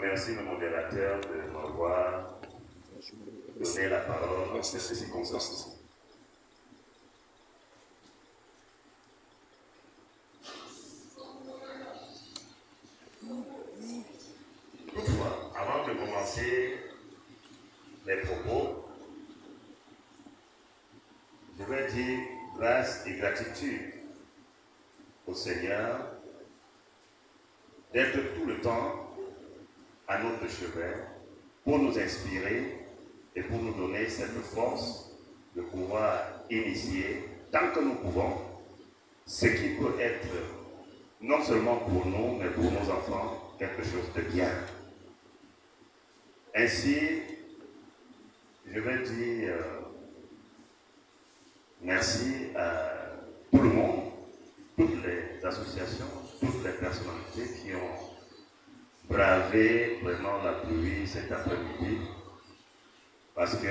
remercie le modérateur de m'avoir donné la parole dans cette circonstance. Toutefois, avant de commencer mes propos, je vais dire grâce et gratitude au Seigneur d'être tout le temps à notre chevet pour nous inspirer et pour nous donner cette force de pouvoir initier, tant que nous pouvons, ce qui peut être non seulement pour nous, mais pour nos enfants, quelque chose de bien. Ainsi, je vais dire merci à tout le monde, toutes les associations, toutes les personnalités qui ont bravé vraiment la pluie cet après-midi, parce que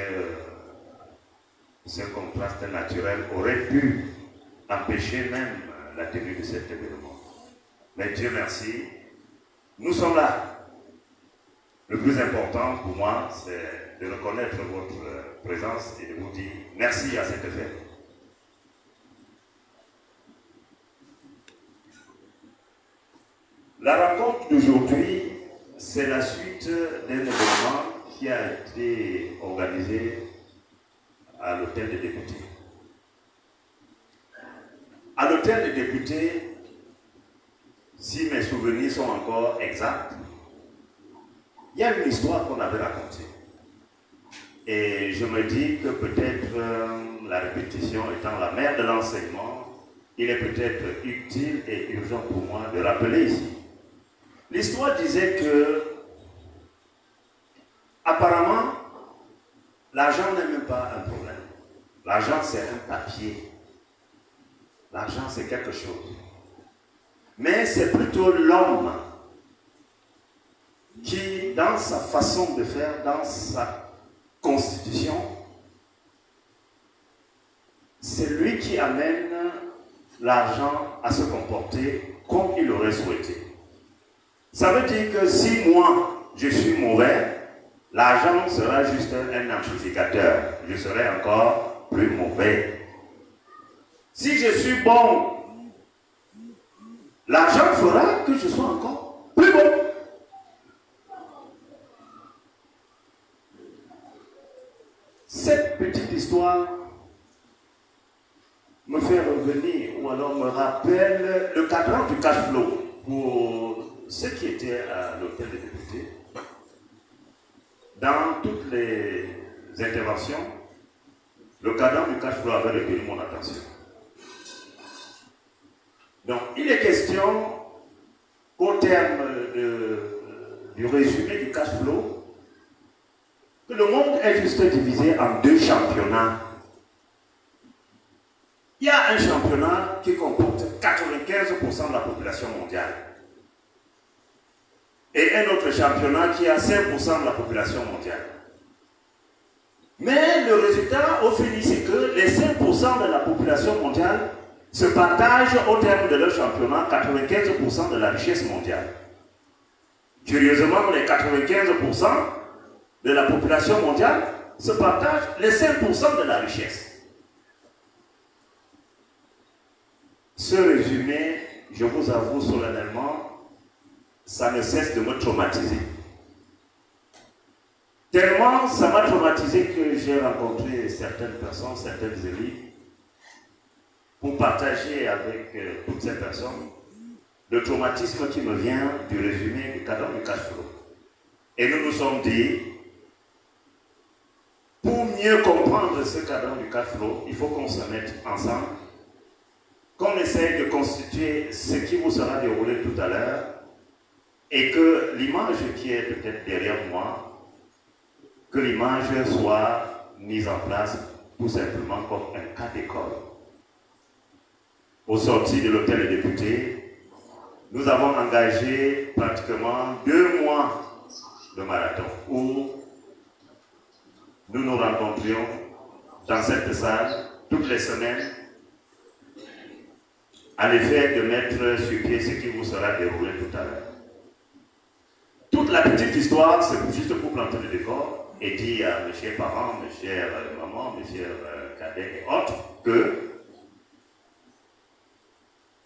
ce contraste naturel aurait pu empêcher même la tenue de cet événement. Mais Dieu merci, nous sommes là. Le plus important pour moi, c'est de reconnaître votre présence et de vous dire merci à cet effet. La rencontre d'aujourd'hui, c'est la suite d'un événement qui a été organisé à l'hôtel des députés. À l'hôtel des députés, si mes souvenirs sont encore exacts, il y a une histoire qu'on avait racontée. Et je me dis que peut-être la répétition étant la mère de l'enseignement, il est peut-être utile et urgent pour moi de rappeler ici. L'histoire disait que, apparemment, l'argent n'est même pas un problème. L'argent, c'est un papier. L'argent, c'est quelque chose. Mais c'est plutôt l'homme qui, dans sa façon de faire, dans sa constitution, c'est lui qui amène l'argent à se comporter comme il aurait souhaité. Ça veut dire que si moi, je suis mauvais, l'argent sera juste un amplificateur. Je serai encore plus mauvais. Si je suis bon, l'argent fera que je sois encore plus bon. Cette petite histoire me fait revenir, ou alors me rappelle le cadran du cash flow pour ceux qui étaient à l'hôtel des députés. Dans toutes les interventions, le cadran du cash flow avait retenu mon attention. Donc, il est question qu'au terme du résumé du cash flow, que le monde est juste divisé en deux championnats. Il y a un championnat qui comporte 95% de la population mondiale. Et un autre championnat qui a 5% de la population mondiale. Mais le résultat, au fini, c'est que les 5% de la population mondiale se partagent au terme de leur championnat 95% de la richesse mondiale. Curieusement, les 95% de la population mondiale se partagent les 5% de la richesse. Ce résumé, je vous avoue solennellement, ça ne cesse de me traumatiser. Tellement ça m'a traumatisé que j'ai rencontré certaines personnes, certaines élites, pour partager avec toutes ces personnes le traumatisme qui me vient du résumé du cadran du cash flow. Et nous nous sommes dit, pour mieux comprendre ce cadran du cash flow, il faut qu'on se mette ensemble, qu'on essaye de constituer ce qui vous sera déroulé tout à l'heure, et que l'image qui est peut-être derrière moi, que l'image soit mise en place tout simplement comme un cas d'école. Au sortir de l'hôtel des députés, nous avons engagé pratiquement 2 mois de marathon où nous nous rencontrions dans cette salle toutes les semaines à l'effet de mettre sur pied ce qui vous sera déroulé tout à l'heure. Toute la petite histoire, c'est juste pour planter le décor et dire à mes chers parents, mes chères mamans, mes chers cadets et autres que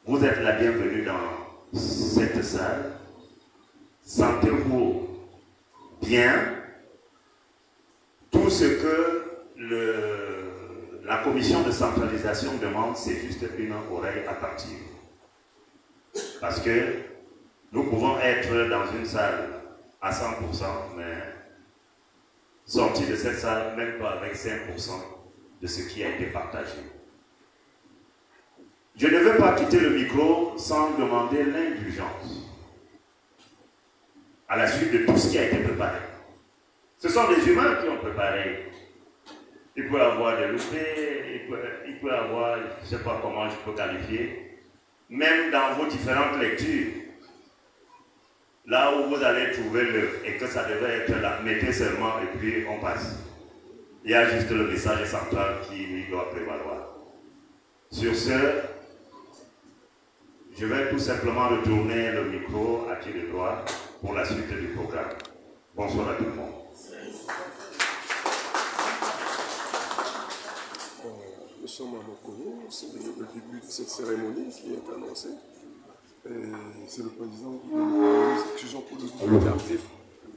vous êtes la bienvenue dans cette salle. Sentez-vous bien. Tout ce que la commission de centralisation demande, c'est juste une oreille attentive. Parce que nous pouvons être dans une salle à 100%, mais sortir de cette salle même pas avec 5% de ce qui a été partagé. Je ne veux pas quitter le micro sans demander l'indulgence à la suite de tout ce qui a été préparé. Ce sont des humains qui ont préparé. Il peut y avoir des loupés, il peut y avoir, je ne sais pas comment je peux qualifier, même dans vos différentes lectures, là où vous allez trouver le et que ça devait être là, mettez seulement et puis on passe. Il y a juste le message central qui lui doit prévaloir. Sur ce, je vais tout simplement retourner le micro à qui de droit pour la suite du programme. Bonsoir à tout le monde. Nous sommes à Mokono, c'est le début de cette cérémonie qui est annoncée. C'est le président de nous excusons pour le groupe actif.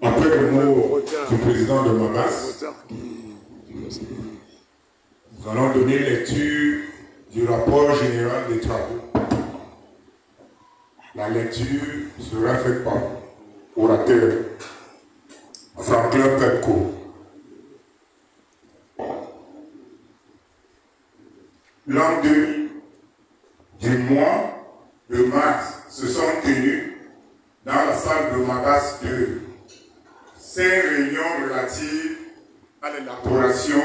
Après le mot du président de Mabas, nous allons donner lecture du rapport général des travaux. La lecture sera faite par l'orateur Franklin Petko. L'an 2000 du mois de mars se sont tenus dans la salle de Mabas 2 5 réunions relatives à l'élaboration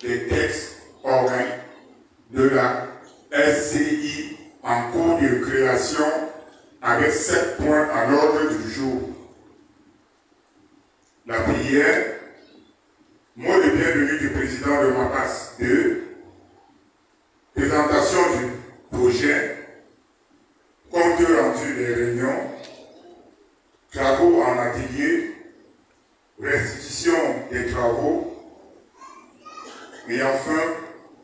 des textes organiques de la SCI en cours de création avec 7 points à l'ordre du jour. La prière, mot de bienvenue du président de Mabas 2, présentation du projet, compte rendu des réunions, travaux en atelier, restitution des travaux, et enfin,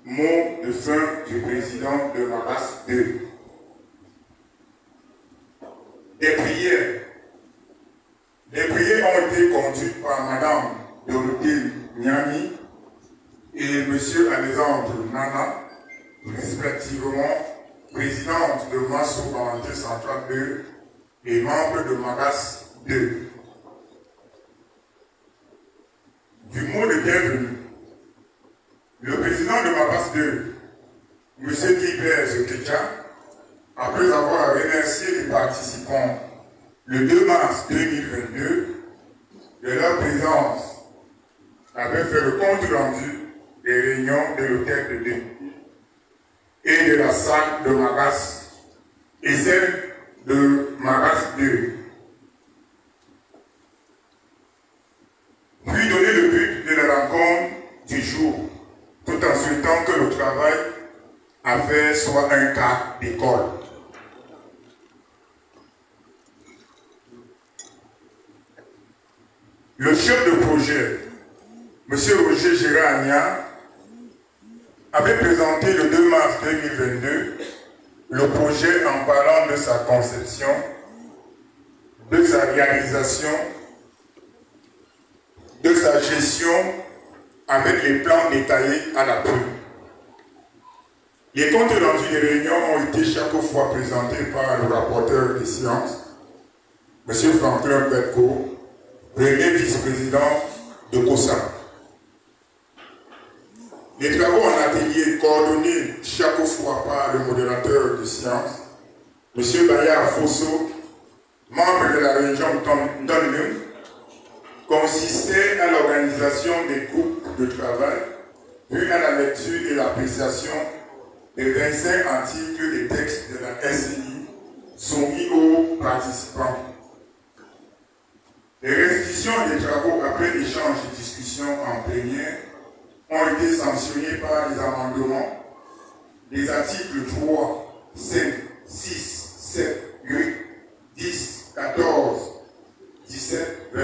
mot de fin du président de Mabas 2. Des prières. Les prières ont été conduites par Madame Dorothée Niami et M. Alexandre Nana, respectivement présidente de Masso Volonté Centrale 2 et membre de Mabas 2. Du mot de bienvenue, le président de Mabas 2, M. Guibert Zekecha, après avoir remercié les participants le 2 mars 2022 de leur présence, avait fait le compte rendu des réunions de l'hôtel de députés et de la salle de Mabas et celle de Mabas 2. Puis donner le but de la rencontre du jour, tout en souhaitant que le travail à faire soit un cas d'école. Le chef de projet, M. Roger Gérard avait présenté le 2 mars 2022 le projet en parlant de sa conception, de sa réalisation, de sa gestion avec les plans détaillés à l'appui. Les comptes rendus des réunions ont été chaque fois présentés par le rapporteur des sciences, M. Franklin Petko, premier vice-président de COSA. Les travaux en atelier coordonnés chaque fois par le modérateur de sciences, M. Bayard Fosso, membre de la région d'Onnum, consistaient à l'organisation des groupes de travail, puis à la lecture et l'appréciation des 25 articles des textes de la SCI soumis aux participants. Les restitutions des travaux après échange et discussions en plénière ont été sanctionnés par les amendements des articles 3, 5, 6, 7, 8, 10, 14, 17, 20,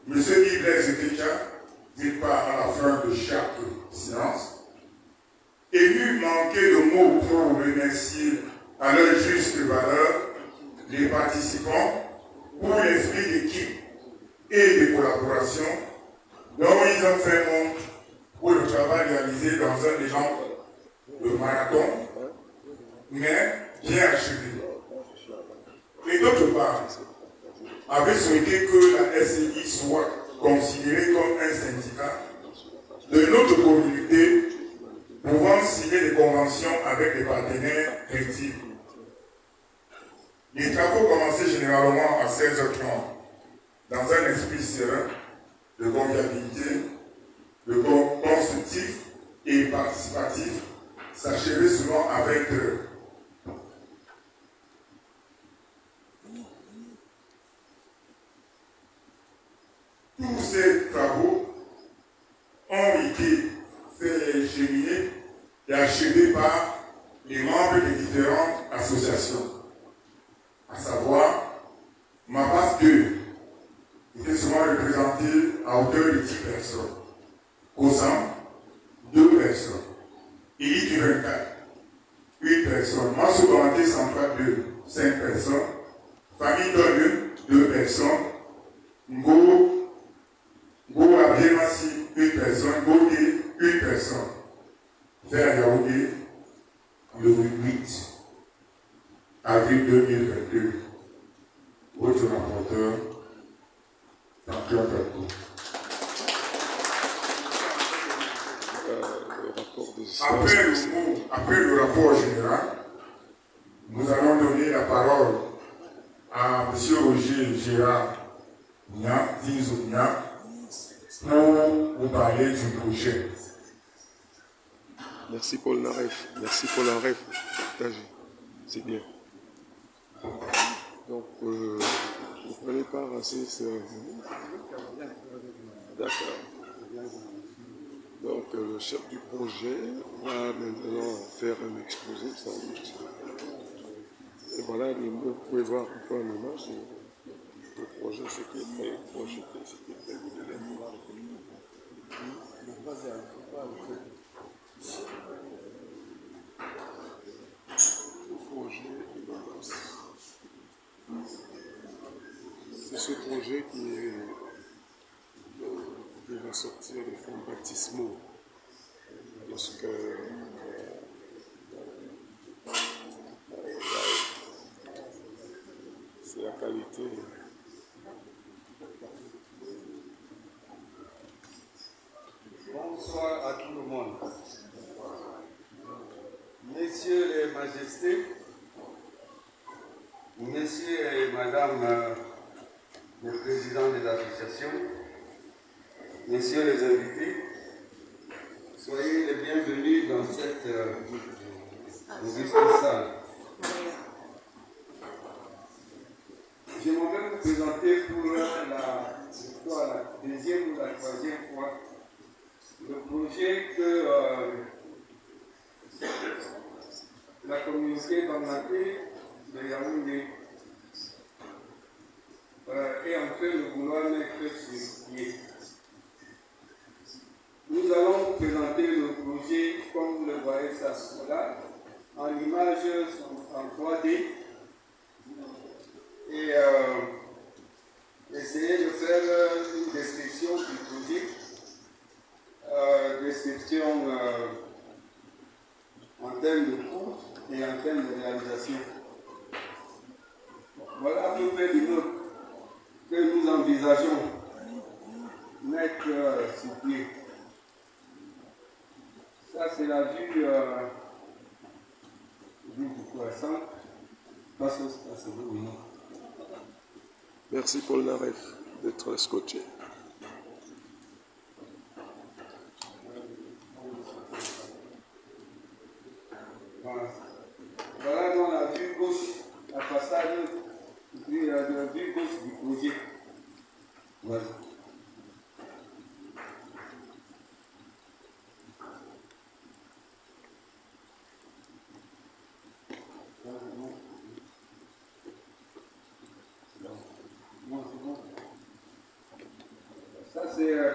M. Guy Blaise Ketia, d'une part à la fin de chaque séance, et lui manquer de mots pour remercier à leur juste valeur les participants pour l'esprit d'équipe et de collaboration dont ils ont fait montre pour le travail réalisé dans un élan de marathon, mais bien achevé. Et d'autre part, avait souhaité que la SCI soit considérée comme un syndicat de notre communauté pouvant signer des conventions avec des partenaires crédibles. Les travaux commençaient généralement à 16h30 dans un esprit serein de convivialité, de constructif et participatif, s'achevaient souvent à 20h. Tous ces travaux ont été faits cheminer et achevés par les membres des différentes associations, à savoir MAPAS 2, qui était souvent représenté à hauteur de 10 personnes, COSAM, 2 personnes, Élite du 24, 8 personnes, Massoubamate Central 2, 5 personnes, Famille Donne 2 personnes, Ngo Abiemasi, 1 personne, Gaugué, 1 personne. Vers Yaoundé, le 8 avril 2022. Votre rapporteur, Jean-Claude Patou. Après le rapport général, nous allons donner la parole à M. Roger Gérard Nia, Dinzouna, pour vous parler du projet. Merci Paul Naref. Merci Paul Naref. C'est bien. Donc, vous prenez part à ces cérémonies. D'accord. Donc, le chef du projet va maintenant faire un exposé sans doute. Et voilà, vous pouvez voir un peu en image le projet, ce qui est très projeté, ce qui est très c'est ce projet qui va sortir des fonds baptismaux. Parce que c'est la qualité. Bonsoir à tout le monde. Messieurs les majestés, messieurs et madame les présidents des associations, messieurs les invités, soyez les bienvenus dans cette auguste salle. J'aimerais vous présenter pour la deuxième ou la troisième fois le projet que la communauté d'Amnaté de Yaoundé est en train de vouloir mettre sur pied. Nous allons vous présenter le projet comme vous le voyez ça là, en images en 3D et essayer de faire une description du projet, description en termes de coût et en termes de réalisation. Voilà à peu près l'immeuble que nous envisageons mettre sur pied. Ça, c'est la vue du croissant face au stationnement. Merci Paul Naref d'être scotché. Voilà dans la vue gauche, la façade, puis la vue gauche du projet. Voilà.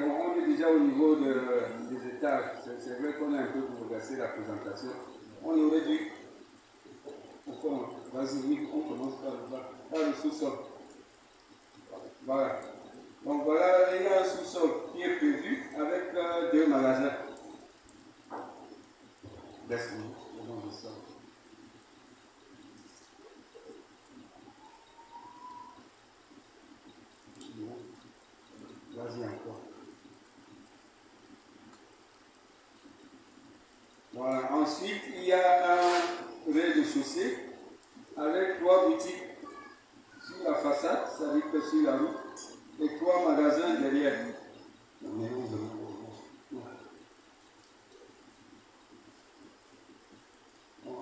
bon, on est déjà au niveau des étages. C'est vrai qu'on a un peu progressé la présentation. On aurait dû. Pourquoi? Vas-y, oui, on commence par le sous-sol. Voilà. Donc voilà, il y a un sous-sol qui est prévu avec 2 magasins. Laisse-moi, on va ça. Vas-y encore. Voilà. Ensuite, il y a un rez-de-chaussée avec 3 boutiques sur la façade, ça veut dire sur la route, et 3 magasins derrière.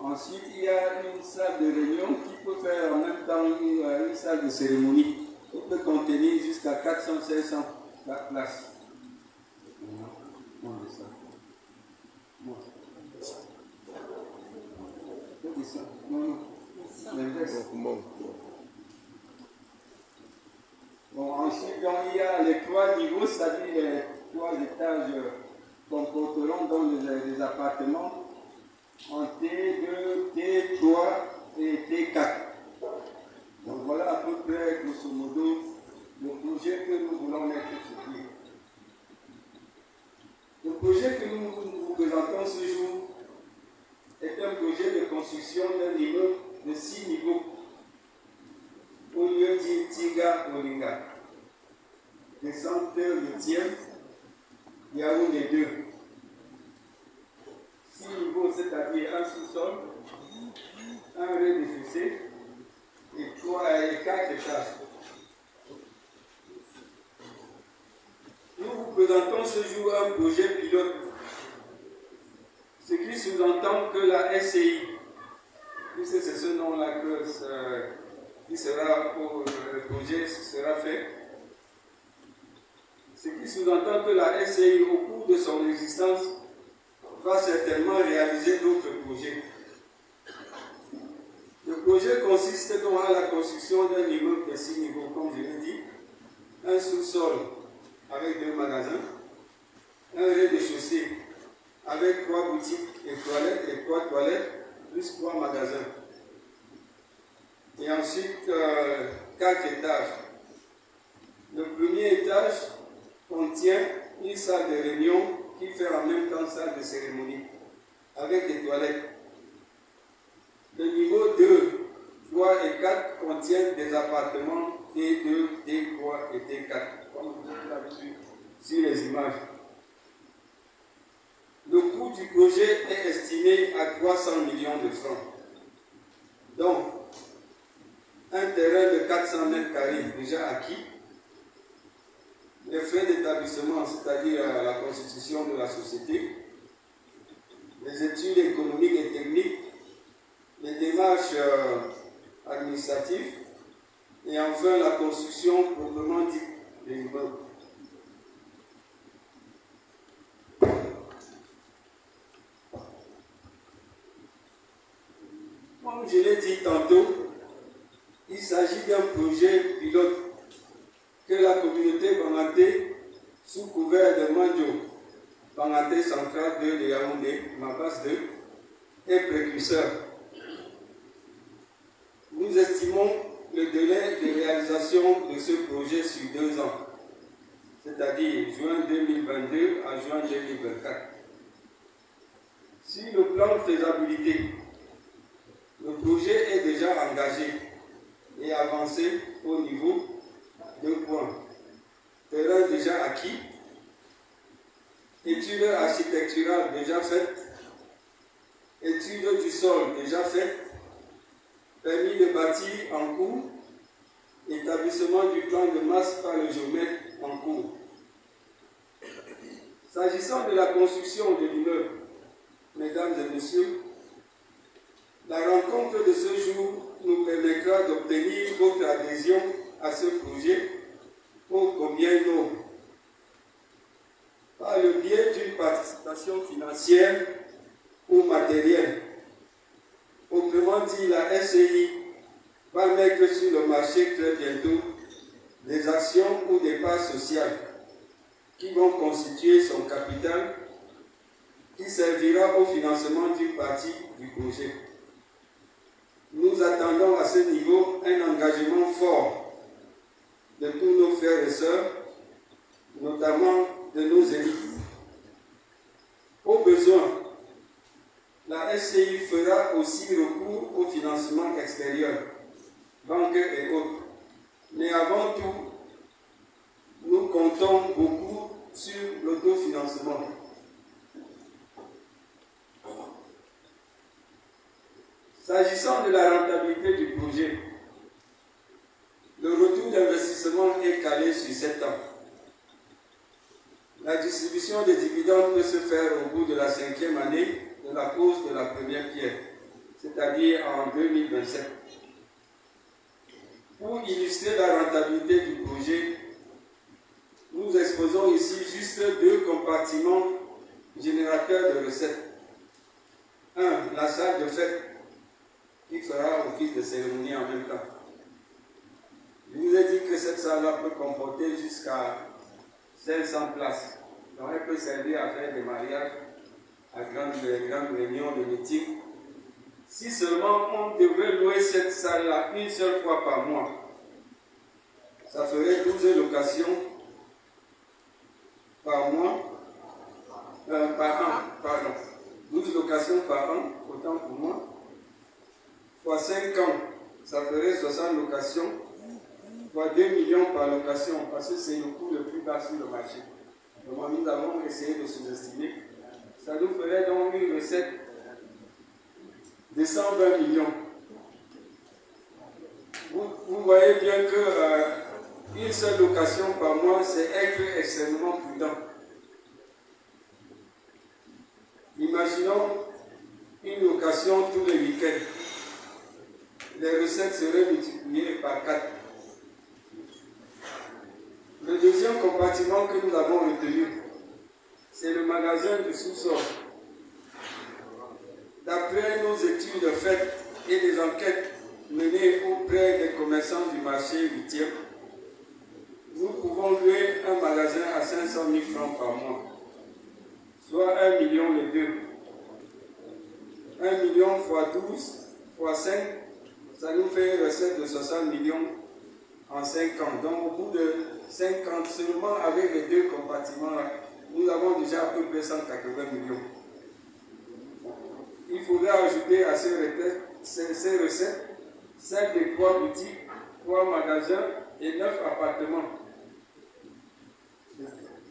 Ensuite, il y a une salle de réunion qui peut faire en même temps une salle de cérémonie. On peut contenir jusqu'à 400-500 places. Bon, ensuite, il y a les 3 niveaux, c'est-à-dire les 3 étages comporteront donc les appartements en T2, T3 et T4. Donc voilà à peu près, grosso modo, le projet que nous voulons mettre sur pied. Le projet que nous vous présentons ce jour est un projet de construction d'un immeuble de 6 niveaux, au lieu dit Tiga Olinga. Le centre huitième, Yaoundé 2. 6 niveaux, c'est-à-dire un sous-sol, un rez-de-chaussée et 4 étages. Nous vous présentons ce jour un projet pilote, ce qui sous-entend que la SCI, puisque c'est ce nom-là qui sera pour le projet sera fait, ce qui sous-entend que la SCI, au cours de son existence, va certainement réaliser d'autres projets. Le projet consiste donc à la construction d'un immeuble de 6 niveaux, comme je l'ai dit, un sous-sol avec 2 magasins, un rez-de-chaussée avec 3 boutiques et toilettes et 3 toilettes, plus 3 magasins. Et ensuite, 4 étages. Le premier étage contient une salle de réunion qui fait en même temps salle de cérémonie, avec des toilettes. Le niveau 2, 3 et 4 contiennent des appartements T2, T3 et T4, comme vous l'avez vu sur les images. Le coût du projet est estimé à 300 millions de francs. Donc, un terrain de 400 mètres carrés déjà acquis, les frais d'établissement, c'est-à-dire la constitution de la société, les études économiques et techniques, les démarches administratives et enfin la construction proprement dite de l'immeuble. Comme je l'ai dit tantôt, il s'agit d'un projet pilote que la communauté Bangaté, sous couvert de Mandjo, Bangaté centrale 2 de Yaoundé, Mabas 2, est précurseur. Nous estimons le délai de réalisation de ce projet sur 2 ans, c'est-à-dire juin 2022 à juin 2024. Sur le plan de faisabilité, le projet est déjà engagé et avancé au niveau 2 points. Terrain déjà acquis, études architecturales déjà faites, études du sol déjà faites, permis de bâtir en cours, établissement du plan de masse par le géomètre en cours. S'agissant de la construction de l'immeuble, mesdames et messieurs, la rencontre de ce jour nous permettra d'obtenir votre adhésion à ce projet pour combien noble, par le biais d'une participation financière ou matérielle. Autrement dit, la SCI va mettre sur le marché très bientôt des actions ou des parts sociales qui vont constituer son capital qui servira au financement d'une partie du projet. Nous attendons à ce niveau un engagement fort de tous nos frères et sœurs, notamment de nos élites. Au besoin, la SCI fera aussi recours au financement extérieur, banques et autres. Mais avant tout, nous comptons beaucoup sur l'autofinancement. S'agissant de la rentabilité du projet, le retour d'investissement est calé sur 7 ans. La distribution des dividendes peut se faire au bout de la 5e année de la pose de la première pierre, c'est-à-dire en 2027. Pour illustrer la rentabilité du projet, nous exposons ici juste 2 compartiments générateurs de recettes. Un, la salle de fête, qui fera office de cérémonie en même temps. Je vous ai dit que cette salle-là peut comporter jusqu'à 500 places. Donc elle peut servir à faire des mariages, à grandes réunions de meetings. Si seulement on devrait louer cette salle-là une seule fois par mois, ça ferait 12 locations par mois, par an, pardon. 12 locations par an, autant pour moi. Fois 5 ans, ça ferait 60 locations, fois 2 millions par location, parce que c'est le coût le plus bas sur le marché. Donc nous avons essayé de sous-estimer. Ça nous ferait donc une recette de 120 millions. Vous voyez bien que une seule location par mois, c'est être extrêmement prudent. Imaginons une location tous les week-ends. Les recettes seraient multipliées par 4. Le deuxième compartiment que nous avons retenu, c'est le magasin du sous-sol. D'après nos études faites et des enquêtes menées auprès des commerçants du marché 8e, nous pouvons louer un magasin à 500 000 francs par mois, soit 1 million les deux. 1 million fois 12 fois 5, ça nous fait une recette de 60 millions en 5 ans. Donc au bout de 5 ans, seulement avec les 2 compartiments, nous avons déjà à peu près 180 millions. Il faudrait ajouter à ces recettes celles de 3 boutiques, 3 magasins et 9 appartements.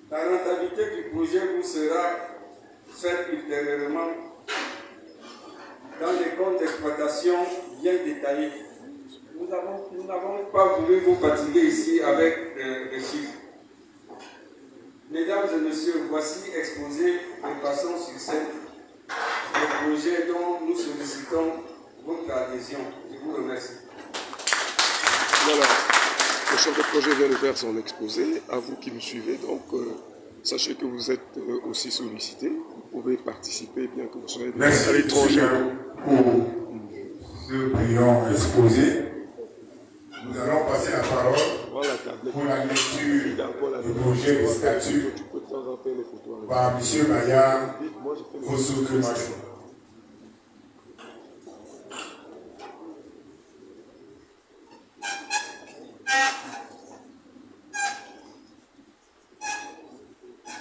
La rentabilité du projet vous sera faite ultérieurement dans les comptes d'exploitation bien détaillés. Nous n'avons pas voulu vous fatiguer ici avec les chiffres. Mesdames et messieurs, voici exposé de façon succincte le projet dont nous sollicitons votre adhésion. Je vous remercie. Voilà, le chef de projet vient de faire son exposé. À vous qui me suivez, donc sachez que vous êtes aussi sollicité. Vous pouvez participer bien que vous soyez à l'étranger. Pour ce brillant exposé. Nous allons passer la parole pour la lecture du projet de statut par M. Maillard Fosso-Camacho.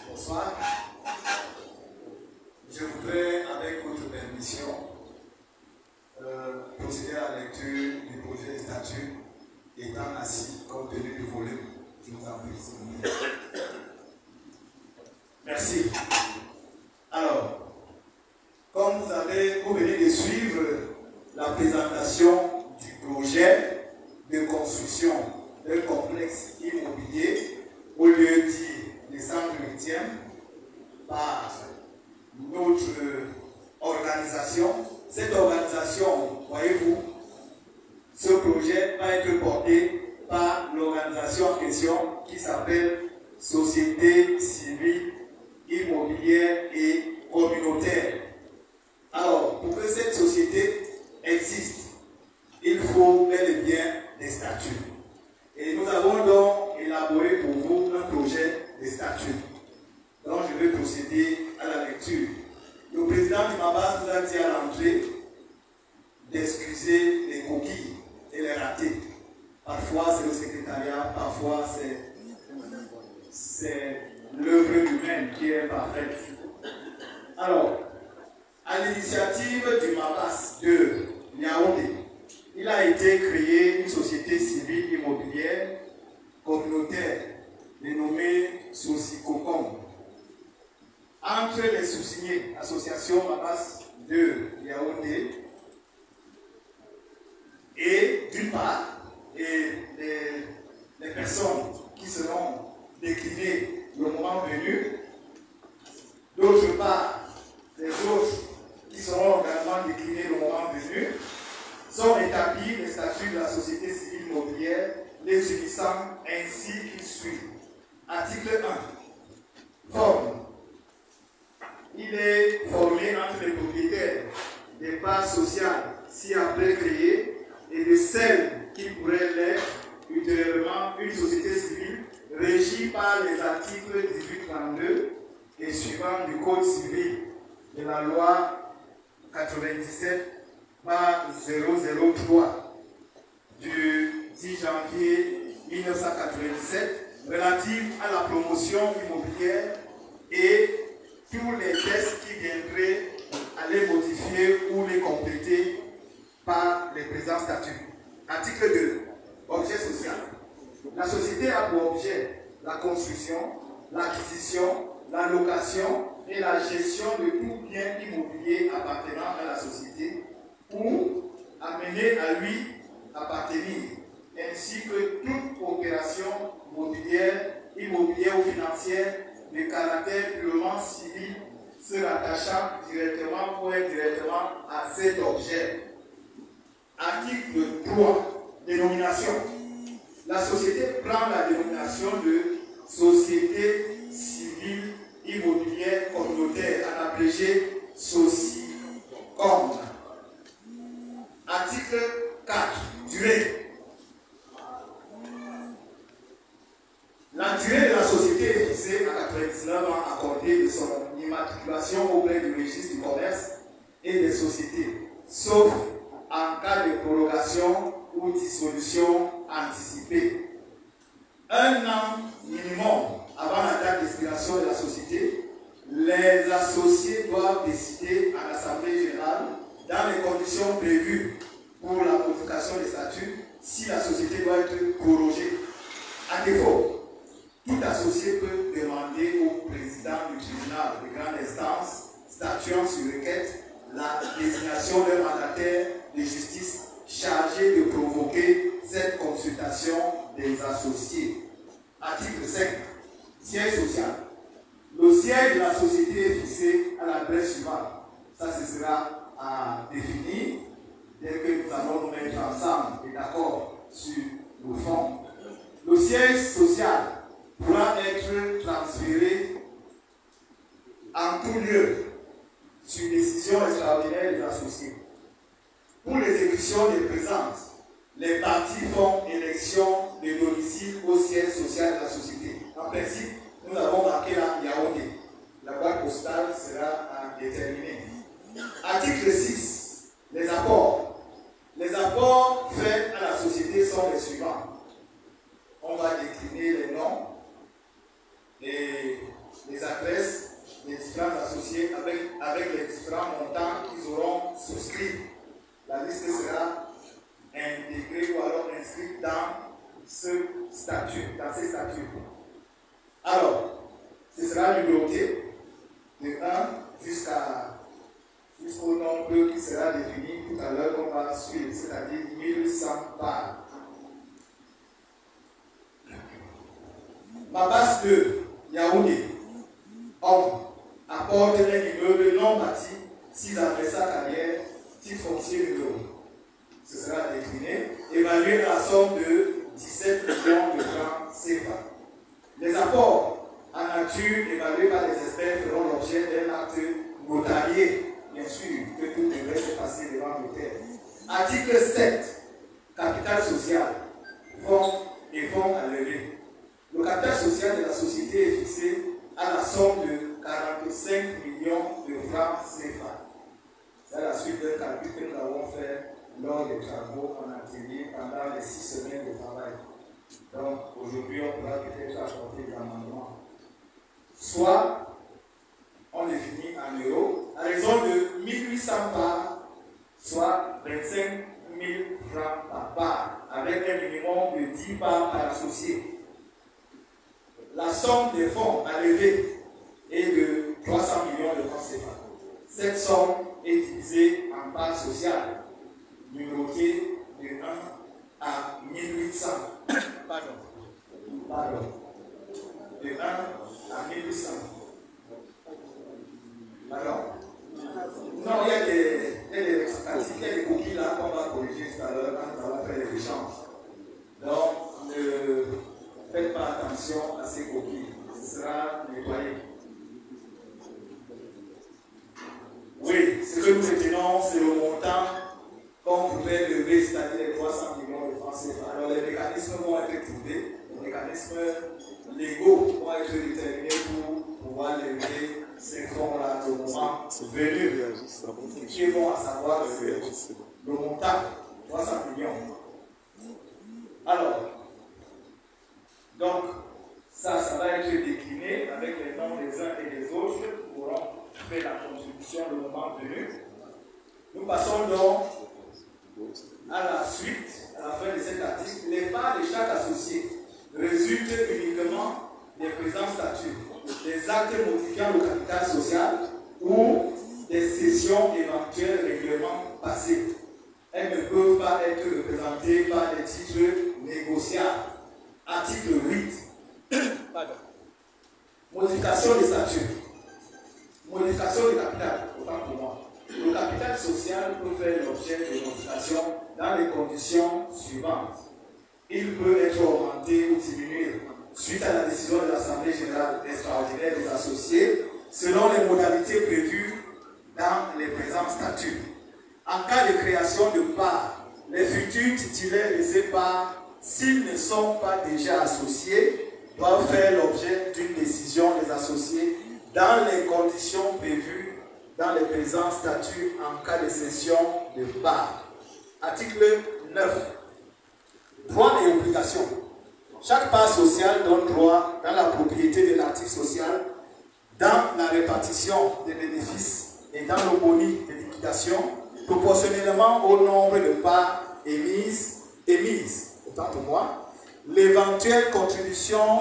Bonsoir. Je voudrais, avec votre permission, procéder à la lecture du projet de statut étant assis compte tenu du volume. Je vous en prie. Merci. Alors, comme vous venez de suivre la présentation du projet de construction d'un complexe immobilier au lieu dit le centre 8e par notre organisation. Cette organisation, voyez-vous, ce projet va être porté par l'organisation en question qui s'appelle Société civile, immobilière et communautaire. Alors, pour que cette société existe, il faut bel et bien des statuts. Et nous avons donc élaboré pour vous un projet de statuts. c'est l'œuvre humaine qui est parfaite. Alors, à l'initiative du MAPAS de Yaoundé, il a été créé une société civile immobilière communautaire dénommée Socicocom. Entre les sous-signés, association MAPAS de Yaoundé, et d'une part, et les personnes qui seront déclinées le moment venu, d'autre part, les autres qui seront également déclinés le moment venu, sont établis les statuts de la société civile immobilière, les unissant ainsi qu'ils suivent. Article 1. Forme. Il est formé entre les propriétaires des parts sociales si après créées et de celles qui pourraient l'être ultérieurement une société civile régie par les articles 1832 et suivants du Code civil de la loi 97/003 du 10 janvier 1997 relative à la promotion immobilière et tous les textes qui viendraient à les modifier ou les compléter par les présents statuts. Article 2. Objet social. La société a pour objet la construction, l'acquisition, la location et la gestion de tout bien immobilier appartenant à la société ou amené à lui appartenir, ainsi que toute opération immobilière ou financière de caractère purement civil se rattachant directement ou indirectement à cet objet. Article 3. Dénomination. La société prend la dénomination de Société civile immobilière communautaire, en abrégé Socicom. Article 4. Durée. La durée de la société est fixée à 99 ans accordée de son immatriculation auprès du registre du commerce et des sociétés, sauf en cas de prorogation ou dissolution anticipée. Un an minimum avant la date d'expiration de la société, les associés doivent décider à l'Assemblée générale dans les conditions prévues pour la modification des statuts si la société doit être prorogée. À défaut, tout associé peut demander au président du tribunal de grande instance statuant sur requête la désignation d'un mandataire de justice chargé de provoquer cette consultation des associés. Article 5. Siège social. Le siège de la société est fixé à l'adresse suivante. Ça, ce sera à définir dès que nous allons nous mettre ensemble et d'accord sur le fond. Le siège social pourra être transféré en tout lieu sur décision extraordinaire des associés. Pour l'exécution des présences, les partis font élection de domicile au siège social de la société. En principe, nous avons marqué la Yaoundé. La boîte postale sera à déterminer. Article 6. Les apports. Les apports faits à la société sont les suivants. On va décliner les noms et les adresses des différents associés avec les différents montants qu'ils auront souscrits. La liste sera intégrée ou alors inscrite dans ce statut, dans ces statuts. Alors, ce sera numéroté de 1 jusqu'au nombre qui sera défini tout à l'heure qu'on va suivre, c'est-à-dire 1100 parts. MAPAS 2, Yaoundé, homme, apporte un immeuble non bâti, 6 après sa carrière, titre foncier numéro. Ce sera décliné, évalué à la somme de 17 millions de francs CFA. Les apports en nature évalués par les experts feront l'objet d'un acte notarié, bien sûr, que tout devrait se passer devant le notaire. Article 7, capital social, fonds et fonds à lever. Le capital social de la société est fixé à la somme de 45 millions de francs CFA. C'est la suite d'un calcul que nous avons fait lors des travaux en atelier pendant les 6 semaines de travail. Donc aujourd'hui, on pourra peut-être apporter des amendements soit, on définit en euros, à raison de 1800 parts, soit 25 000 francs par part, avec un minimum de 10 parts par associé. La somme des fonds à lever est de 300 millions de francs CFA. Cette somme est divisée en parts sociales, numérotées de 1 à 1800. Pardon. De 1 à 1800. Alors, non, il y a des rectificatifs, il y a des coquilles là qu'on va corriger tout à l'heure quand on va faire les échanges. Donc, ne faites pas attention à ces coquilles, ce sera nettoyé. Oui, ce que nous retenons, c'est le montant qu'on pouvait lever, c'est-à-dire les 300 millions de francs CFA. Alors, les mécanismes vont être trouvés, les mécanismes légaux vont être déterminés pour pouvoir lever ces fonds-là au moment venu. Qui est bon à savoir, c'est le montant, 300 millions. Alors, donc, ça va être décliné avec les noms des uns et des autres qui auront fait la contribution le moment venu. Nous passons donc à la suite, à la fin de cet article. Les parts de chaque associé résultent uniquement des présents statuts, des actes modifiant le capital social ou des cessions éventuelles règlement passées. Elles ne peuvent pas être représentées par des titres négociables. Article 8. Pardon. Modification des statuts. Modification du capital, autant pour moi. Le capital social peut faire l'objet de modification dans les conditions suivantes. Il peut être augmenté ou diminué suite à la décision de l'Assemblée générale extraordinaire des associés selon les modalités prévues dans les présents statuts. En cas de création de parts, les futurs titulaires de ces parts, s'ils ne sont pas déjà associés, doivent faire l'objet d'une décision des associés dans les conditions prévues dans les présents statuts en cas de cession de parts. Article 9. Droits et obligations. Chaque part sociale donne droit dans la propriété de l'actif social, dans la répartition des bénéfices et dans le boni de liquidation, proportionnellement au nombre de parts émises. Autant pour moi, l'éventuelle contribution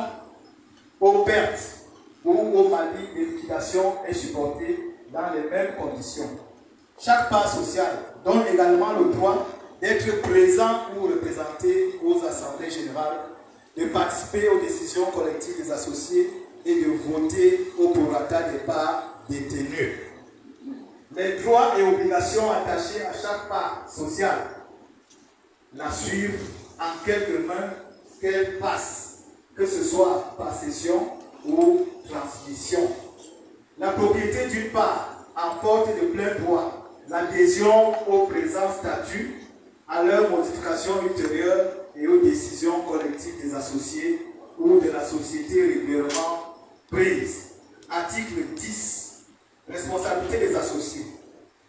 aux pertes ou aux malus de liquidation est supportée dans les mêmes conditions. Chaque part sociale donne également le droit d'être présent ou représenté aux assemblées générales, de participer aux décisions collectives des associés et de voter au prorata des parts détenues. Les droits et obligations attachés à chaque part sociale la suivent en quelques mains qu'elle passe, que ce soit par cession ou transmission. La propriété d'une part emporte de plein droit l'adhésion aux présents statuts, à leur modification ultérieure et aux décisions collectives des associés ou de la société régulièrement prise. Article 10. Responsabilité des associés.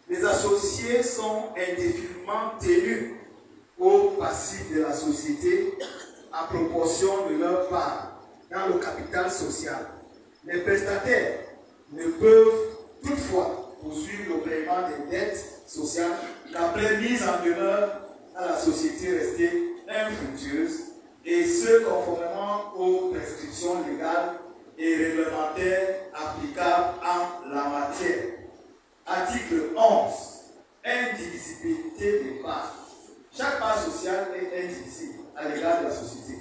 Les associés sont indéfiniment tenus au passif de la société à proportion de leur part dans le capital social. Les prestataires ne peuvent toutefois poursuivre le paiement des dettes sociales qu'après mise en demeure à la société restée infructueuse, et ce conformément aux prescriptions légales et réglementaires applicables en la matière. Article 11. Indivisibilité des parts. Chaque part sociale est indivisible à l'égard de la société.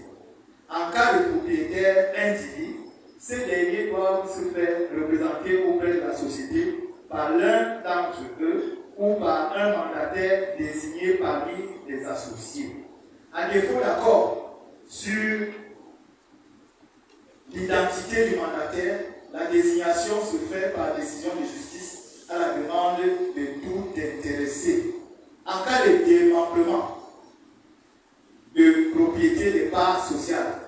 En cas de propriétaire individu, ces derniers doivent se faire représenter auprès de la société par l'un d'entre eux ou par un mandataire désigné parmi les associés. À défaut d'accord sur l'identité du mandataire, la désignation se fait par décision de justice à la demande de tout intéressé. En cas de démembrement de propriété des parts sociales,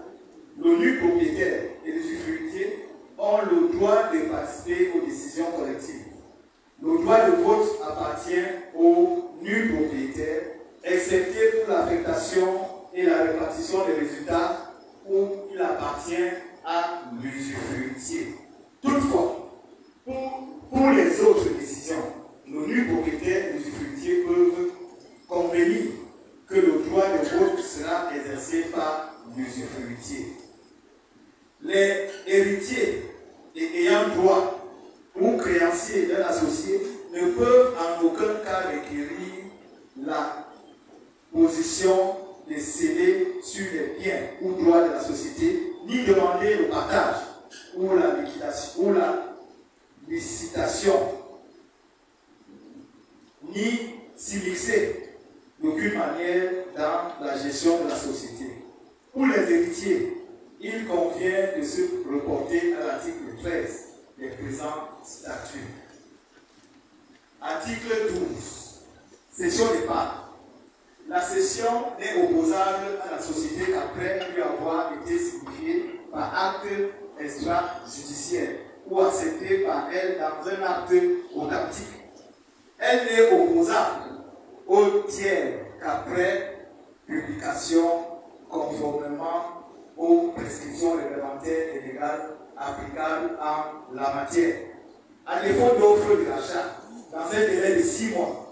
l'ONU propriétaire et les usufruitiers ont le droit de participer aux décisions collectives. Le droit de vote appartient aux nus propriétaires, excepté pour l'affectation et la répartition des résultats où il appartient à l'usufruitier. Tout ayants droit ou créanciers d'un associé ne peuvent en aucun cas requérir la position des scellés sur les biens ou droits de la société, ni demander le partage ou la liquidation ou la licitation, ni s'immiscer d'aucune manière dans la gestion de la société. Pour les héritiers, il convient de se reporter à l'article 13 des présents statuts. Article 12. Cession des parts. La cession n'est opposable à la société qu'après lui avoir été signifiée par acte extrajudiciaire ou acceptée par elle dans un acte authentique. Elle n'est opposable au tiers qu'après publication conformément aux prescriptions réglementaires et légales applicables en la matière. À défaut d'offre de l'achat, dans un délai de 6 mois,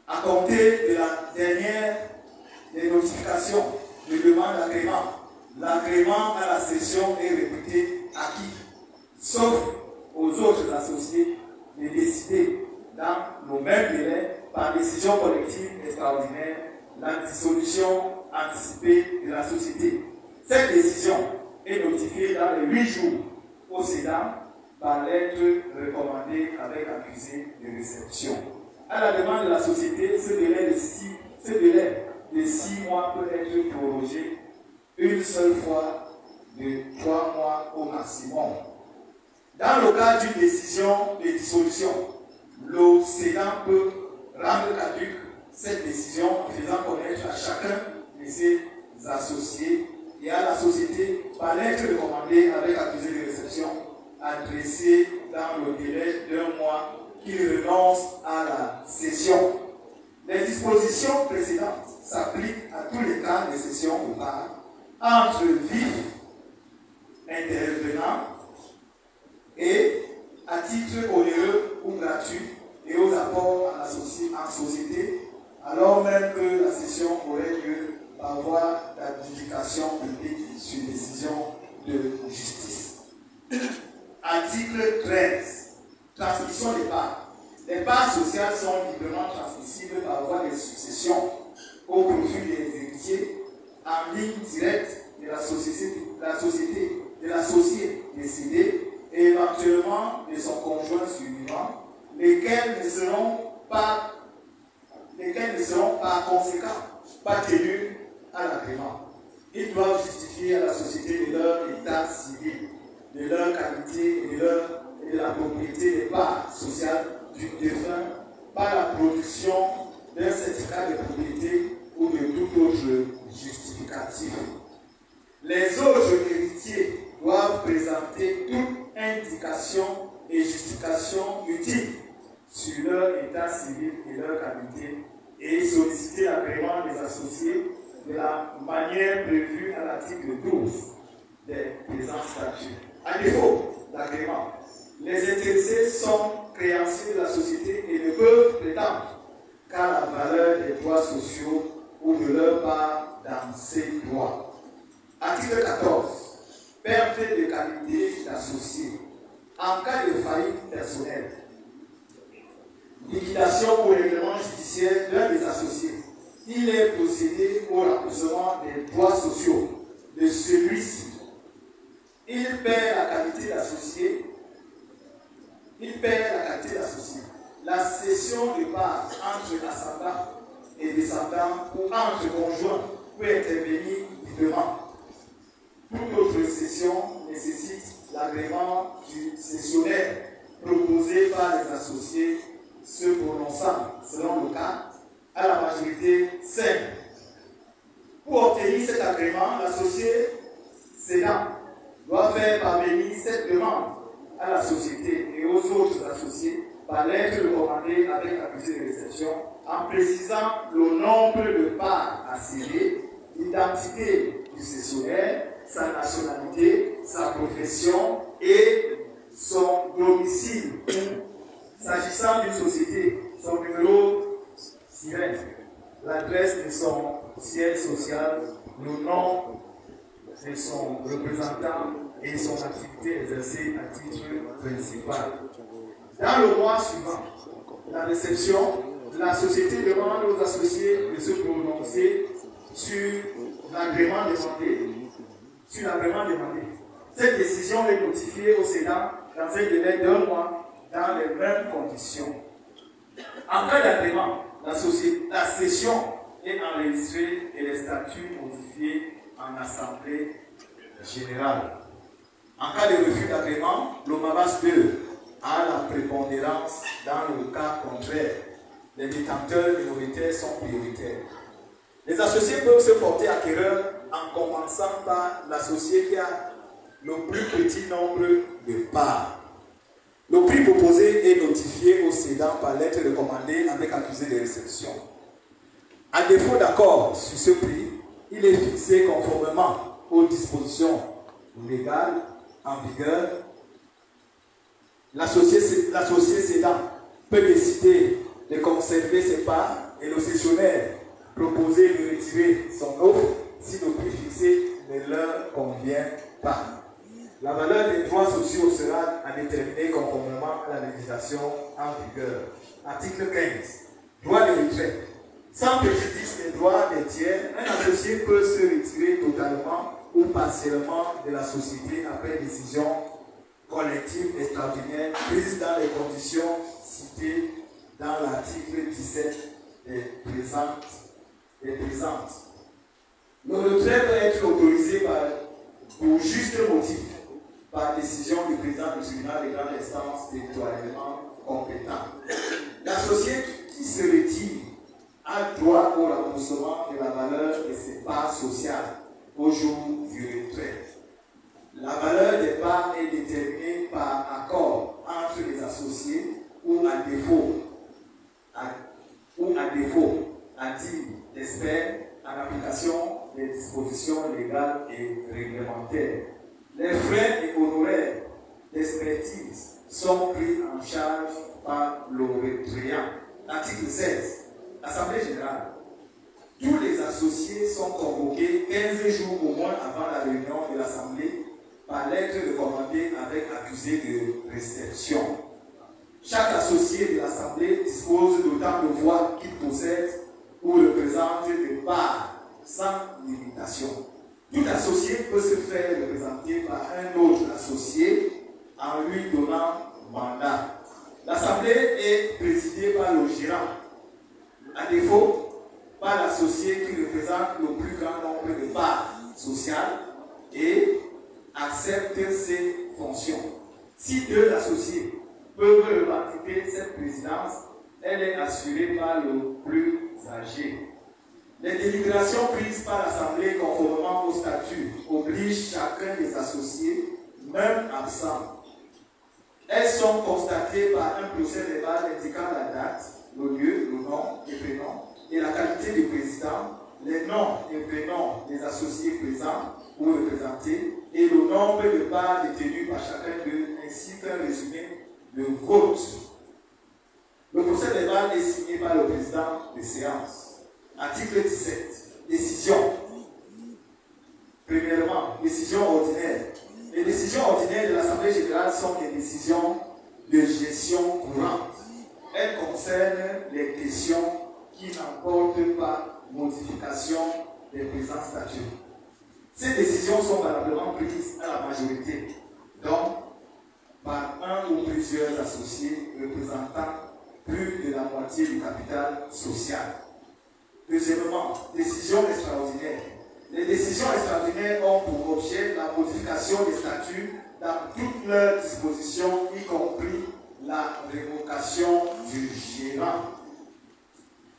à compter de la dernière des notifications de demande d'agrément, l'agrément à la cession est réputé acquis, sauf aux autres associés de décider dans le même délai, par décision collective extraordinaire, la dissolution anticipée de la société. Cette décision est notifiée dans les 8 jours au Sénat par lettre recommandée avec accusé de réception. À la demande de la société, ce délai de 6 mois peut être prorogé une seule fois de 3 mois au maximum. Dans le cas d'une décision de dissolution, le Sénat peut rendre caduque cette décision en faisant connaître à chacun de ses associés et à la société par lettre recommandée avec accusé de réception adressée dans le délai d'1 mois qu'il renonce à la cession. Les dispositions précédentes s'appliquent à tous les cas de cession ou pas entre vifs intervenants et à titre onéreux ou gratuit et aux apports en société, alors même que la cession aurait lieu par voie d'adjudication publique sur décision de justice. Article 13. Transmission des parts. Les parts sociales sont librement transmissibles par voie de succession au profit des héritiers en ligne directe de la société, de l'associé décédé et éventuellement de son conjoint survivant, lesquels ne seront par conséquent pas tenus à l'agrément. Ils doivent justifier à la société de leur état civil, de leur qualité et de la propriété des parts sociales du défunt par la production d'un certificat de propriété ou de tout autre justificatif. Les autres héritiers doivent présenter toute indication et justification utile sur leur état civil et leur qualité et solliciter l'agrément des associés de la manière prévue à l'article 12 des présents statuts. À défaut d'agrément, les intéressés sont créanciers de la société et ne peuvent prétendre qu'à la valeur des droits sociaux ou de leur part dans ces droits. Article 14. Perte de qualité d'associé. En cas de faillite personnelle, liquidation ou règlement judiciaire d'un des associés, il est procédé au remboursement des droits sociaux de celui-ci. Il perd la qualité d'associé. La cession de parts entre ascendants et descendants ou entre conjoints peut intervenir librement. Toute autre cession nécessite l'agrément du cessionnaire proposé par les associés se prononçant, selon le cas, à la majorité simple. Pour obtenir cet agrément, l'associé cédant doit faire parvenir cette demande à la société et aux autres associés par lettre recommandée avec accusé de réception en précisant le nombre de parts à céder, l'identité du cessionnaire, sa nationalité, sa profession et son domicile. S'agissant d'une société, son numéro SIREN, l'adresse de son siège social, le nom de son représentant et son activité exercée à titre principal. Dans le mois suivant, la réception, la société demande aux associés de se prononcer sur l'agrément demandé. Cette décision est notifiée au Sénat dans un délai d'1 mois dans les mêmes conditions. En cas d'agrément, la session est enregistrée et les statuts modifiés en assemblée générale. En cas de refus d'agrément, l'OMABAS 2 a la prépondérance. Dans le cas contraire, les détenteurs minoritaires sont prioritaires. Les associés peuvent se porter acquéreurs en commençant par l'associé qui a le plus petit nombre de parts. Le prix proposé est notifié au cédant par lettre recommandée avec accusé de réception. À défaut d'accord sur ce prix, il est fixé conformément aux dispositions légales en vigueur. L'associé cédant peut décider de conserver ses parts et le cessionnaire proposer de retirer son offre si le prix fixé ne leur convient pas. La valeur des droits sociaux sera à déterminer conformément à la législation en vigueur. Article 15. Droit de retrait. Sans préjudice des droits des tiers, un associé peut se retirer totalement ou partiellement de la société après décision collective extraordinaire prise dans les conditions citées dans l'article 17 des présentes. Le retrait peut être autorisé pour juste motif, par décision du président du tribunal de grande instance territorialement compétent. L'associé qui se retire a droit au remboursement de la valeur de ses parts sociales au jour du retrait. La valeur des parts est déterminée par accord entre les associés ou à défaut, à dire d'experts en application des dispositions légales et réglementaires. Les frais et honoraires d'expertise sont pris en charge par le retréant. Article 16. Assemblée générale. Tous les associés sont convoqués 15 jours au moins avant la réunion de l'Assemblée par lettre recommandée avec accusé de réception. Chaque associé de l'Assemblée dispose d'autant de voix qu'il possède ou représente des parts sans limitation. Tout associé peut se faire représenter par un autre associé en lui donnant mandat. L'Assemblée est présidée par le gérant. À défaut, par l'associé qui représente le plus grand nombre de parts sociales et accepte ses fonctions. Si deux associés peuvent revendiquer cette présidence, elle est assurée par le plus âgé. Les délibérations prises par l'Assemblée conformément au statut obligent chacun des associés, même absents. Elles sont constatées par un procès verbal indiquant la date, le lieu, le nom et prénom, et la qualité du président, les noms et prénoms des associés présents ou représentés, et le nombre de parts détenues par chacun d'eux, ainsi qu'un résumé de vote. Le procès verbal est signé par le président de séance. Article 17. Décision. Premièrement, décision ordinaire. Les décisions ordinaires de l'Assemblée générale sont des décisions de gestion courante. Elles concernent les questions qui n'emportent pas modification des présents statuts. Ces décisions sont valablement prises à la majorité, donc par un ou plusieurs associés représentant plus de la moitié du capital social. Deuxièmement, décision extraordinaire. Les décisions extraordinaires ont pour objet la modification des statuts dans toutes leurs dispositions, y compris la révocation du gérant.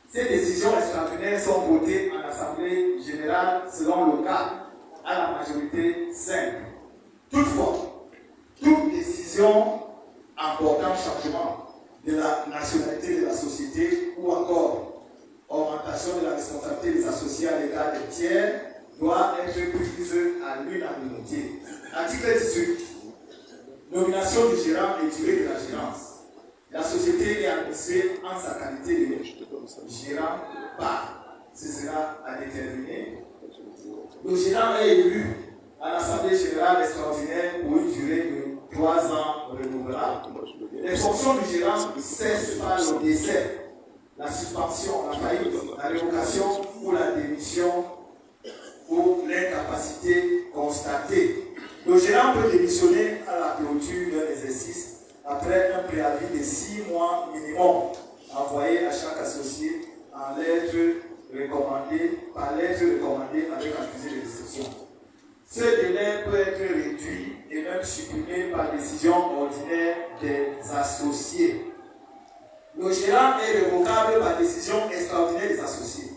Ces décisions extraordinaires sont votées en Assemblée générale selon le cas à la majorité simple. Toutefois, toute décision important changement de la nationalité de la société ou encore augmentation de la responsabilité des associés à l'égard des tiers doit être prise à l'unanimité. Article 18. Nomination du gérant et durée de la gérance. La société est administrée en sa qualité de gérant par, ce sera à déterminer. Le gérant est élu à l'Assemblée générale extraordinaire pour une durée de 3 ans renouvelable. Les fonctions du gérant cessent par le décès, la suspension, la faillite, la révocation ou la démission ou l'incapacité constatée. Le gérant peut démissionner à la clôture d'un exercice après un préavis de 6 mois minimum, envoyé à chaque associé en lettre recommandée, par lettre recommandée avec accusé de restriction. Ce délai peut être réduit et même supprimé par décision ordinaire des associés. Le gérant est révocable par décision extraordinaire des associés.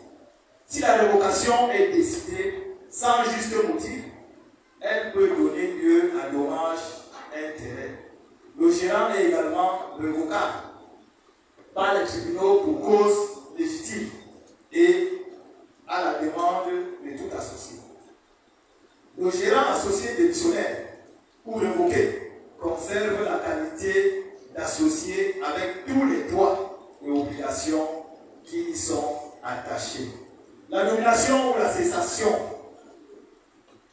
Si la révocation est décidée sans juste motif, elle peut donner lieu à dommage-intérêt. Le gérant est également révocable par les tribunaux pour cause légitime et à la demande de tout associé. Le gérant associé démissionnaire ou révoqué conserve la qualité d'associé avec tous les droits et obligations qui y sont attachés. La nomination ou la cessation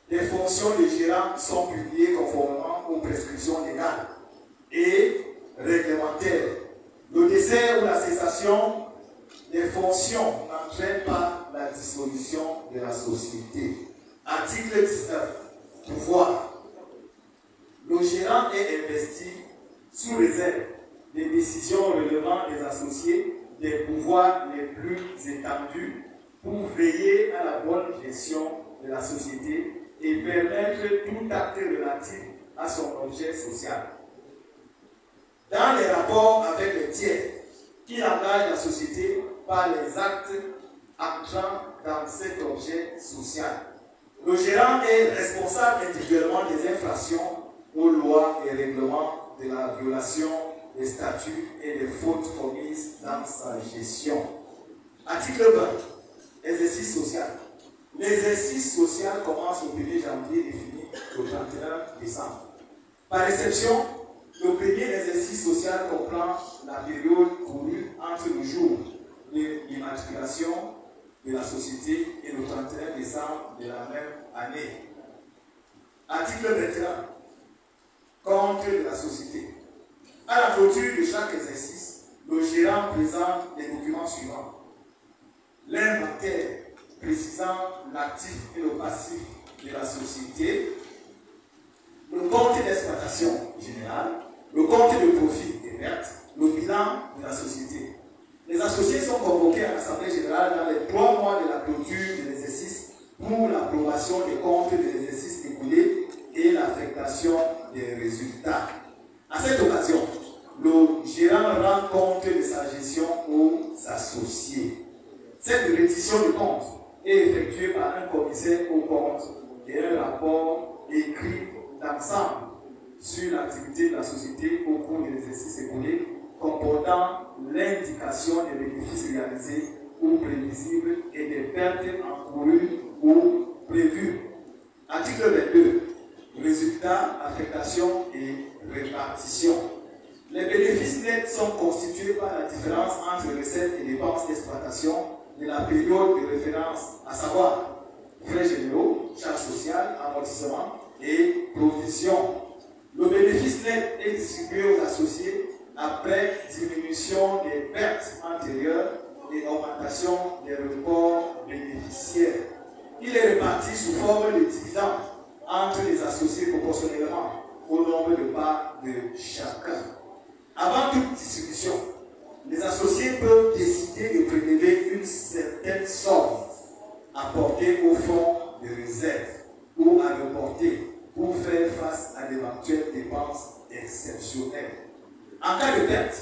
des fonctions de gérant sont publiées conformément aux prescriptions légales et réglementaires. Le décès ou la cessation des fonctions n'entraîne pas la dissolution de la société. Article 19. Pouvoir. Le gérant est investi sous réserve des décisions relevant des associés des pouvoirs les plus étendus pour veiller à la bonne gestion de la société et permettre tout acte relatif à son objet social. Dans les rapports avec les tiers qui engagent la société par les actes entrant dans cet objet social, le gérant est responsable individuellement des infractions aux lois et règlements de la violation des statuts et des fautes commises dans sa gestion. Article 20. Exercice social. L'exercice social commence au 1er janvier et finit au 31 décembre. Par exception, le premier exercice social comprend la période courue entre le jour de l'immatriculation de la société et le 31 décembre de la même année. Article 21. Compte de la société. À la clôture de chaque exercice, le gérant présente les documents suivants. L'inventaire précisant l'actif et le passif de la société, le compte d'exploitation générale, le compte de profit et pertes, le bilan de la société. Les associés sont convoqués à l'Assemblée générale dans les 3 mois de la clôture de l'exercice pour l'approbation des comptes de l'exercice écoulé et l'affectation des résultats. À cette occasion, le gérant rend compte de sa gestion aux associés. Cette reddition de compte est effectuée par un commissaire aux comptes et un rapport écrit d'ensemble sur l'activité de la société au cours de l'exercice écoulé, comportant l'indication des bénéfices réalisés ou prévisibles et des pertes encourues ou prévues. Article 22. Résultats, affectation et répartition. Les bénéfices nets sont constitués par la différence entre recettes et dépenses d'exploitation de la période de référence, à savoir frais généraux, charges sociales, amortissement et provisions. Le bénéfice net est distribué aux associés après diminution des pertes antérieures et augmentation des reports bénéficiaires. Il est réparti sous forme de dividendes entre les associés proportionnellement au nombre de parts de chacun. Avant toute distribution, les associés peuvent décider de prélever une certaine somme apportée au fonds de réserve ou à reporter pour faire face à d'éventuelles dépenses exceptionnelles. En cas de perte,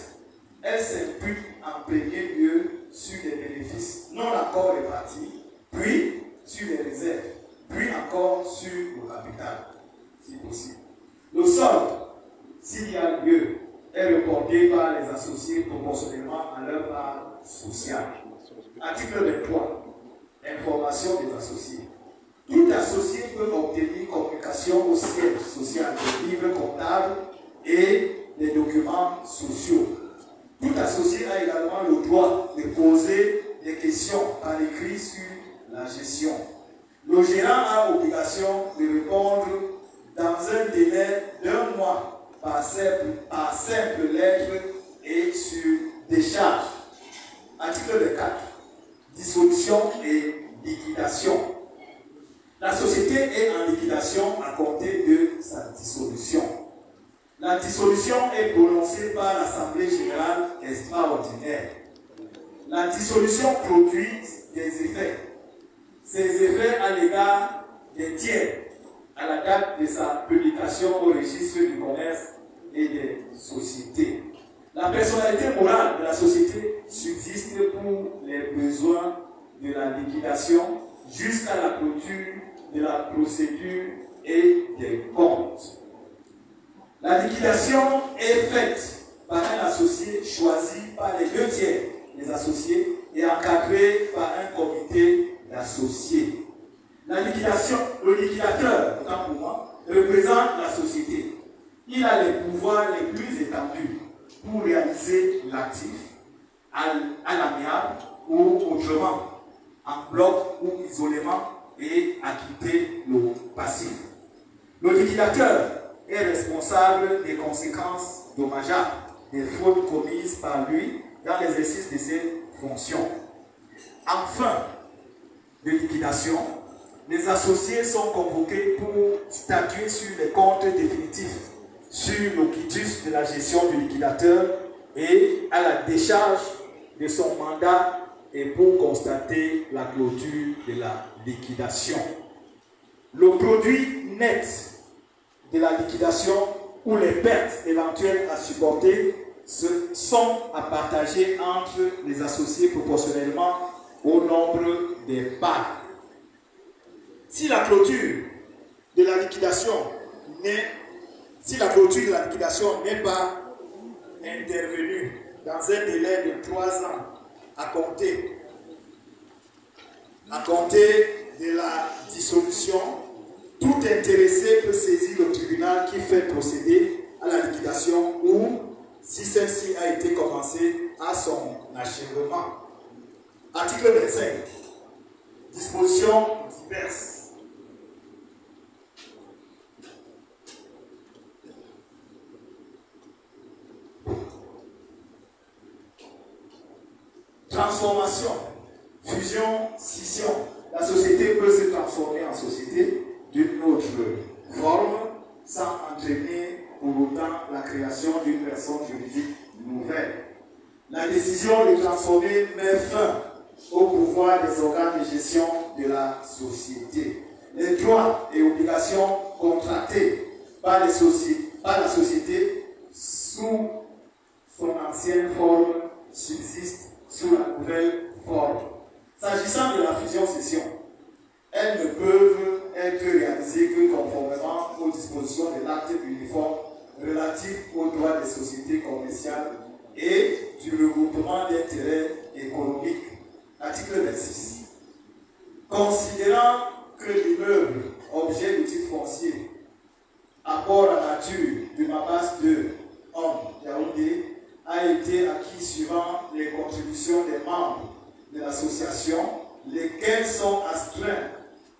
elle s'impute en premier lieu sur les bénéfices non encore répartis, puis sur les réserves, puis encore sur le capital, si possible. Le solde, s'il y a lieu, est reporté par les associés proportionnellement à leur part sociale. Article 23. Information des associés. Tout associé peut obtenir communication au siège social des livres comptables et des documents sociaux. Tout associé a également le droit de poser des questions par écrit sur la gestion. Le gérant a obligation de répondre dans un délai d'1 mois par simple lettre et sur décharge. Article 4. Dissolution et liquidation. La société est en liquidation à compter de sa dissolution. La dissolution est prononcée par l'Assemblée générale extraordinaire. La dissolution produit des effets. Ces effets à l'égard des tiers à la date de sa publication au registre du commerce et des sociétés. La personnalité morale de la société subsiste pour les besoins de la liquidation jusqu'à la clôture de la procédure et des comptes. La liquidation est faite par un associé choisi par les 2 tiers des associés et encadré par un comité d'associés. La liquidation, le liquidateur, autant pour moi, représente la société. Il a les pouvoirs les plus étendus pour réaliser l'actif à l'amiable ou autrement, en bloc ou isolément, et acquitter le passif. Le liquidateur est responsable des conséquences dommageables des fraudes commises par lui dans l'exercice de ses fonctions. En fin de liquidation, les associés sont convoqués pour statuer sur les comptes définitifs, sur le quitus de la gestion du liquidateur et à la décharge de son mandat et pour constater la clôture de la liquidation. Le produit net de la liquidation ou les pertes éventuelles à supporter sont à partager entre les associés proportionnellement au nombre des parts. Si la clôture de la liquidation n'est pas intervenue dans un délai de 3 ans à compter de la dissolution, tout intéressé peut saisir le tribunal qui fait procéder à la liquidation ou, si celle-ci a été commencée, à son achèvement. Article 25. Dispositions diverses. Transformation, fusion, scission. La société peut se transformer en société d'une autre forme sans entraîner pour autant la création d'une personne juridique nouvelle. La décision de transformer met fin au pouvoir des organes de gestion de la société. Les droits et obligations contractés par la société sous son ancienne forme subsistent sous la nouvelle forme. S'agissant de la fusion-cession, elles ne peuvent être réalisées que conformément aux dispositions de l'acte uniforme relatif aux droits des sociétés commerciales et du regroupement d'intérêts économiques. Article 26. Considérant que l'immeuble, objet de titre foncier, apport à nature du Mabas 2, homme, Yaoundé, a été acquis suivant les contributions des membres de l'association, lesquels sont astreints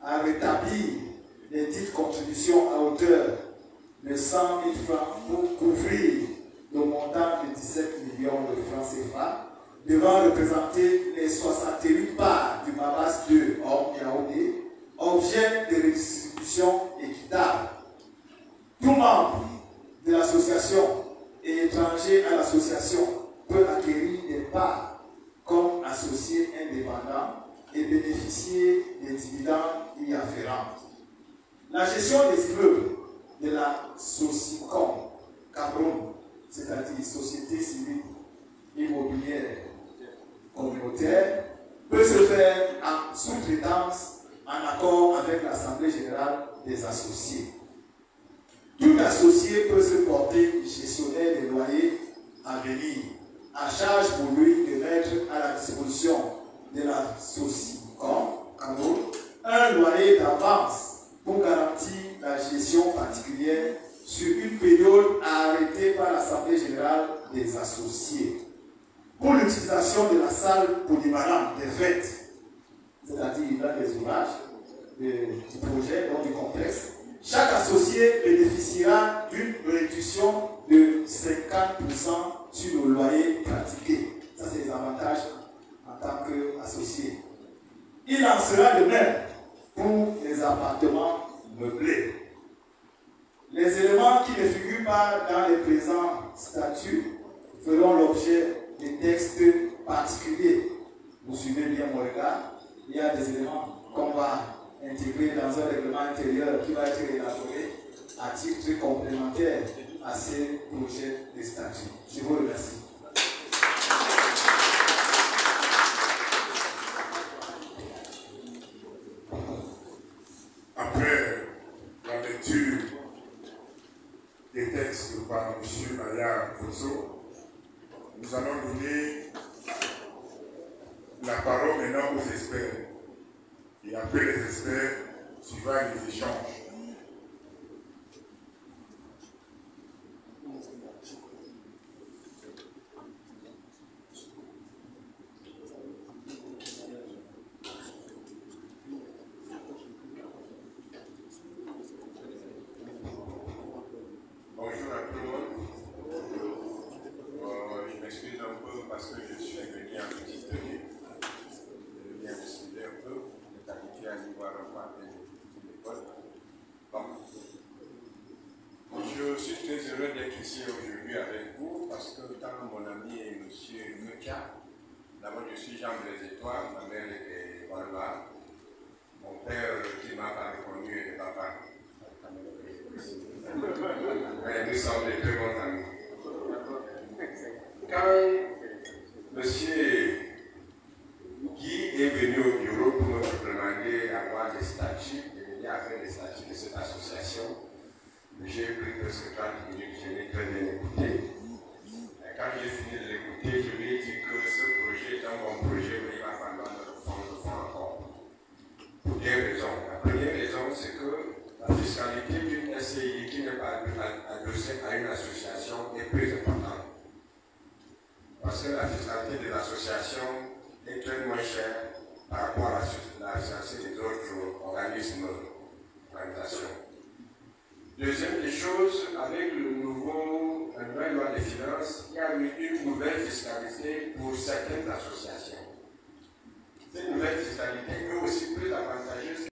à rétablir les dites contributions à hauteur de 100 000 francs pour couvrir le montant de 17 millions de francs CFA, devant représenter les 68 parts du Mabas 2 homme Yaoundé, objet de redistribution équitable. Tout membre de l'association et étranger à l'association peut acquérir des parts comme associé indépendant et bénéficier des dividendes y afférents. La gestion des immeubles de la Socicom Cameroun, c'est-à-dire Société civile immobilière communautaire, peut se faire en sous-traitance en accord avec l'Assemblée générale des associés. Tout associé peut se porter gestionnaire des loyers à venir, à charge pour lui de mettre à la disposition de la Socicom Cameroun un loyer d'avance pour garantir la gestion particulière sur une période arrêtée par l'Assemblée générale des associés. Pour l'utilisation de la salle polyvalente des fêtes, c'est-à-dire dans les ouvrages, du projet, donc du complexe, chaque associé bénéficiera d'une réduction de 50% sur le loyer pratiqué. Ça, c'est les avantages en tant qu'associé. Il en sera de même pour les appartements meublés. Les éléments qui ne figurent pas dans les présents statuts feront l'objet de textes particuliers. Vous suivez bien mon regard. Il y a des éléments qu'on va intégrer dans un règlement intérieur qui va être élaboré à titre complémentaire à ces projets de statut. Je vous remercie. Après la lecture des textes par M. Naya Fosso, nous allons donner la parole maintenant aux experts. Et après les experts, suivra les échanges. Bonjour à tout le monde. Je m'excuse un peu parce que je suis venu en petite tenue. Je viens de suivre un peu. On est habitué à y voir un peu après l'école. Bon. Je suis très heureux d'être ici aujourd'hui avec vous parce que tant mon ami est M. Mekia, d'abord je suis Jean Blaise Étoile, ma mère était Walva, mon père qui m'a pas reconnu est papa. Mais nous sommes de très bons amis. Quand M. Guy est venu au bureau pour me demander d'avoir des statuts, de venir faire des statuts de cette association, j'ai pris presque 30 minutes, je l'ai très bien écouté. Et quand j'ai fini de l'écouter, je lui ai dit que ce projet est un bon projet, mais il va falloir le fond encore. Pour deux raisons. La première raison, c'est que la fiscalité d'une SCI qui n'est pas adossée à une association est plus importante. Parce que la fiscalité de l'association est très moins chère par rapport à la fiscalité des autres organismes d'organisation. Deuxième des choses, avec la nouvelle loi des finances, il y a eu une nouvelle fiscalité pour certaines associations. Cette nouvelle fiscalité est aussi plus avantageuse